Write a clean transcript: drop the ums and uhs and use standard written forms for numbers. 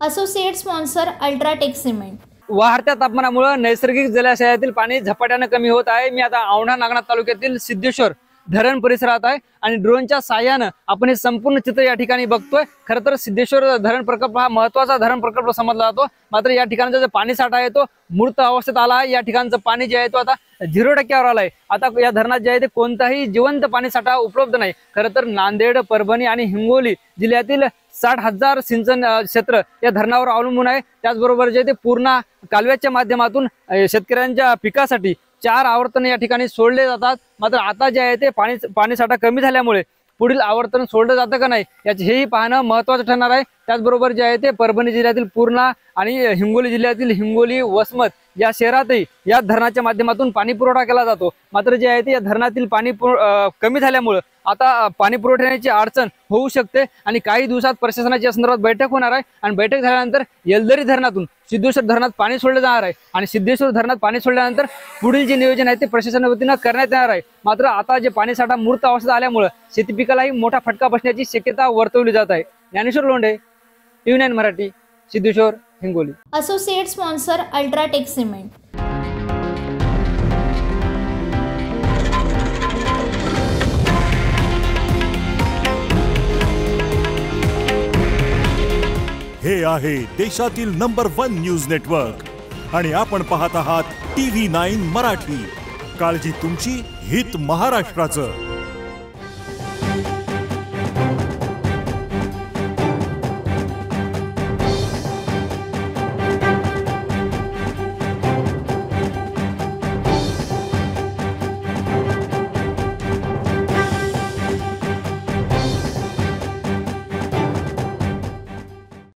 Associate sponsor UltraTech cement. वाढत्या तापमानामुळे नैसर्गिक जलाशयातील पाणी झपाट्याने कमी होत आहे। मी आता औंढा नागनाथ तालुक्यातील सिद्धेश्वर धरण परिसरात आहे आणि ड्रोनच्या साहाय्याने आपण हे संपूर्ण चित्र या ठिकाणी बघतोय। खरं तर सिद्धेश्वर धरण प्रकल्प हा महत्त्वाचा धरण प्रकल्प समजला जातो, मात्र या ठिकाणचा जो पाणी साठा आहे तो मूर्त अवस्थेत आला आहे। या ठिकाणचं पाणी जे आहे तो आता 0% आलाय। आता या धरणात जे आहे ते कोणताही जिवंत पाणी साठा उपलब्ध नाही। खरं तर नांदेड, परभणी आणि हिंगोली जिल्ह्यातील 60,000 सिंचन क्षेत्र या धरणावर अवलंबून आहे। त्याचबरोबर जे ते पूर्ण कालव्याच्या माध्यमातून शेतकऱ्यांच्या पिकासाठी 4 आवर्तन या ठिकाणी सोडले जातात। मात्र आता जे आहे ते पाणी साठा कमी झाल्यामुळे पुढील आवर्तन सोडलं जातं का नाही याचे हेही पाहणं महत्त्वाचं ठरणार आहे। त्याचबरोबर जे आहे ते परभणी जिल्ह्यातील पूर्णा आणि हिंगोली जिल्ह्यातील हिंगोली, वसमत या शहरातही या धरणाच्या माध्यमातून पाणी पुरवठा केला जातो। मात्र जे आहे ते या धरणातील पाणी कमी झाल्यामुळे आता पाणी पुरवठ्याची अडचण होऊ शकते आणि काही दिवसात प्रशासनाची या संदर्भात बैठक होणार आहे आणि बैठक झाल्यानंतर येलदरी धरणातून सिद्धेश्वर धरणात पाणी सोडलं जाणार आहे आणि सिद्धेश्वर धरणात पाणी सोडल्यानंतर पुढील जे नियोजन आहे ते प्रशासनाच्या वतीने करण्यात येणार आहे। मात्र आता जे पाणी साठा मूर्त अवस्थेत आल्यामुळे शेती पिकालाही मोठा फटका बसण्याची शक्यता वर्तवली जात आहे। Dnyaneshwar Londhe, TV9 Marathi, Siddheshwar, Hingoli. Associate sponsor UltraTech cement. हे आहे देशातील नंबर 1 न्यूज नेटवर्क आणि आपण पाहत आहात TV9 मराठी। काळजी तुमची, हित महाराष्ट्राचं।